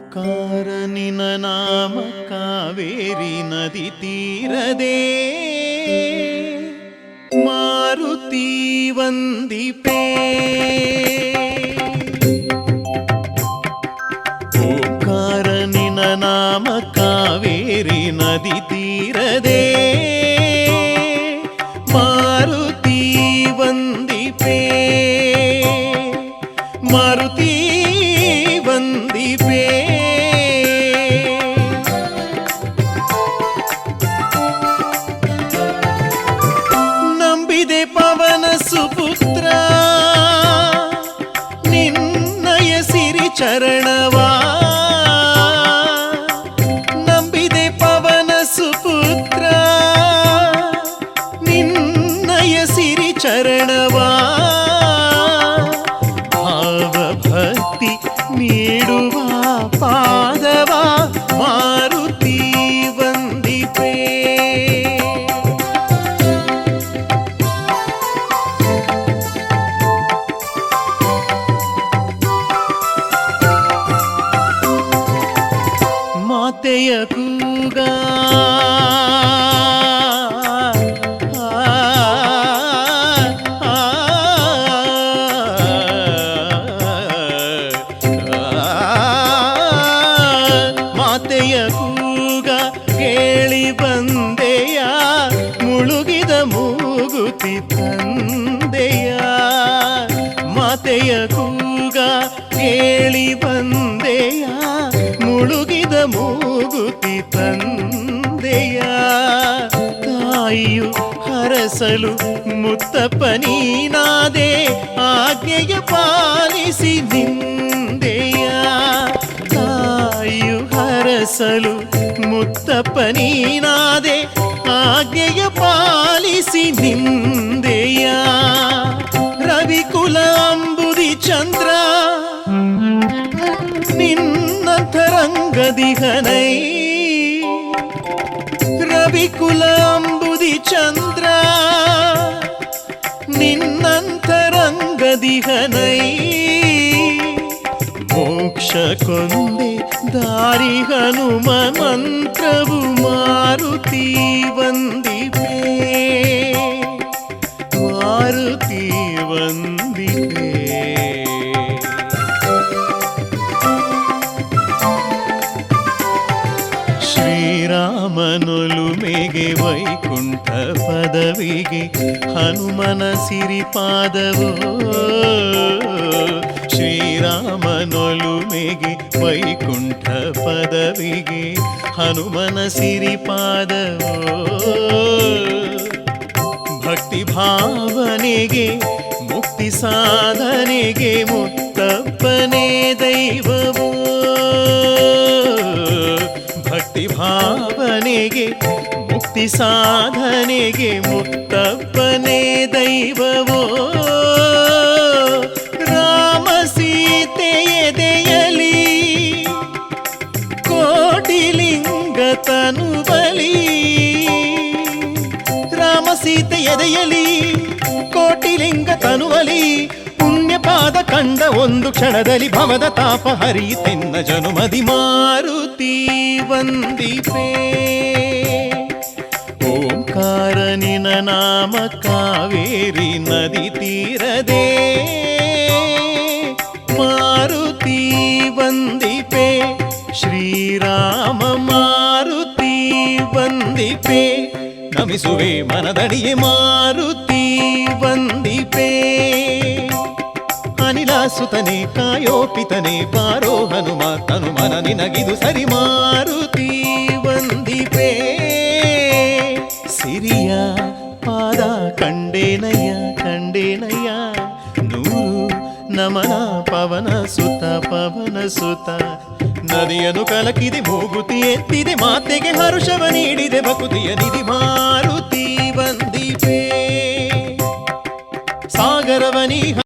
ಓಂಕಾರ ನಿನ ನಾಮ ಕಾವೇರಿ ನದಿ ತೀರದೆ ಮಾರುತಿ ವಂದಿಪೆ. ಓಂಕಾರ ನಿನ ನಾಮ ಕಾವೇರಿ ನದಿ ತೀರದೆ ಮಾರುತಿ ವಂದಿಪೆ. ಮಾರುತಿ ವಂದಿಪೆ. ನಂಬಿದೆ ಪವನ ಸುಪುತ್ರ ನಿನ್ನಯ ಸಿರಿ ಚರಣವಾ. ನಂಬಿದೆ ಪವನ ಸುಪುತ್ರ ನಿನ್ನಯ ಸಿರಿ ಚರಣವಾ. ಭಾವಭಕ್ತಿ ನೀಡುವ ಪಾದವ ಮಾರುತಿ ವಂದಿಪೆ. ಮಾತೆಯ ಕೂಗ ಮಾತೆಯ ಕೂಗ ಕೇಳಿ ಬಂದೆಯ ಮುಳುಗಿದ ಮೂಗುತಿ ತಂದೆಯ. ಮಾತೆಯ ಕೂಗ ಕೇಳಿ ಬಂದೆಯ ಮುಳುಗಿದ ಮೂಗುತಿ ತಂದೆಯ. ತಾಯಿಯು ಹರಸಲು ಮುತ್ತಪ್ಪ ನೀನಾದೆ ಆಜ್ಞೆಯ ಪಾಲಿಸಿ ನಿಂದೆಯ. ತಾಯಿಯು ಹರಸಲು ಮುತ್ತಪ್ಪ ನೀನಾದೆ ಆಜ್ಞೆಯ ಪಾಲಿಸಿ ನಿಂದೆಯ. ರವಿಕುಲ ಅಂಬುದಿ ಚಂದ್ರ ನಿನ್ನಂತರಂಗದಿ ಘನೈ. ರವಿಕುಲ ಅಂಬುದಿ ಚಂದ್ರ ನಿನ್ನಂತರಂಗದಿ ಘನೈ. ಮೋಕ್ಷ ಕೊಂದೆ ದಾರಿ ಹನುಮ ಮಂತ್ರವು ಮಾರುತಿ ವಂದಿಪೆ. ಮಾರುತಿ ವಂದಿಪೆ. ಶ್ರೀರಾಮನೊಲುಮೆಗೆ ವೈಕುಂಠ ಪದವಿಗೆ ಹನುಮನ ಸಿರಿಪಾದವೋ. ಶ್ರೀರಾಮನೊಲುಮೆಗೆ ವೈಕುಂಠ ಪದವಿಗೆ ಹನುಮನ ಸಿರಿಪಾದವೋ. ಭಕ್ತಿ ಭಾವನೆಗೆ ಮುಕ್ತಿ ಸಾಧನೆಗೆ ಮುತ್ತಪ್ಪನೇ ದೈವವೋ. ಭಕ್ತಿ ಭಾವನೆಗೆ ಮುಕ್ತಿ ಸಾಧನೆಗೆ ಮುತ್ತಪ್ಪನೇ ದೈವವೋ. ರಾಮ ಸೀತೆ ಎದೆಯಲಿ ಕೋಟಿಲಿಂಗ ತನು ಬಲಿ. ರಾಮ ಸೀತೆ ಎದೆಯಲಿ ಕೋಟಿಲಿಂಗ ತನುವಲಿ. ಪುಣ್ಯಪಾದ ಕಂಡ ಒಂದು ಕ್ಷಣದಲ್ಲಿ ಭವದ ತಾಪ ಹರಿತೆನ್ನ ಜನುಮದಿ ಮಾರುತಿ ವಂದಿಪೆ. ಓಂಕಾರ ನಿನ ನಾಮ ಕಾವೇರಿ ನದಿ ತೀರದೆ ಮಾರುತಿ ವಂದಿಪೆ. ಶ್ರೀರಾಮ ಮಾರುತಿ ವಂದಿಪೆ. ನಮಿಸುವೆ ಮನದಡಿಯೇ ಮಾರುತಿ ವಂದಿಪೆ. ಅನಿಲಾಸುತನೆ ಕಾಯೋಪಿತನೆ ಬಾರೋ ಹನುಮ ತನುಮನ ನಿನಗಿದು ಸರಿ ಮಾರುತಿ ವಂದಿಪೆ. ಸಿರಿಯ ಪಾದ ಕಂಡೇನಯ್ಯ ಕಂಡೇನಯ್ಯ ನೂರು ನಮನ ಪವನ ಸುತ ಪವನ ಸುತ. ನದಿಯನ್ನು ಕಲಕಿದೆ ಮೂಗುತಿ ಎತ್ತಿದೆ ಮಾತೆಗೆ ಹರುಷವ ನೀಡಿದೆ ಭಕುತಿಯ ನಿಧಿ ಮಾರುತಿ ವಂದಿಪೆ. ಸಾಗರವನಿ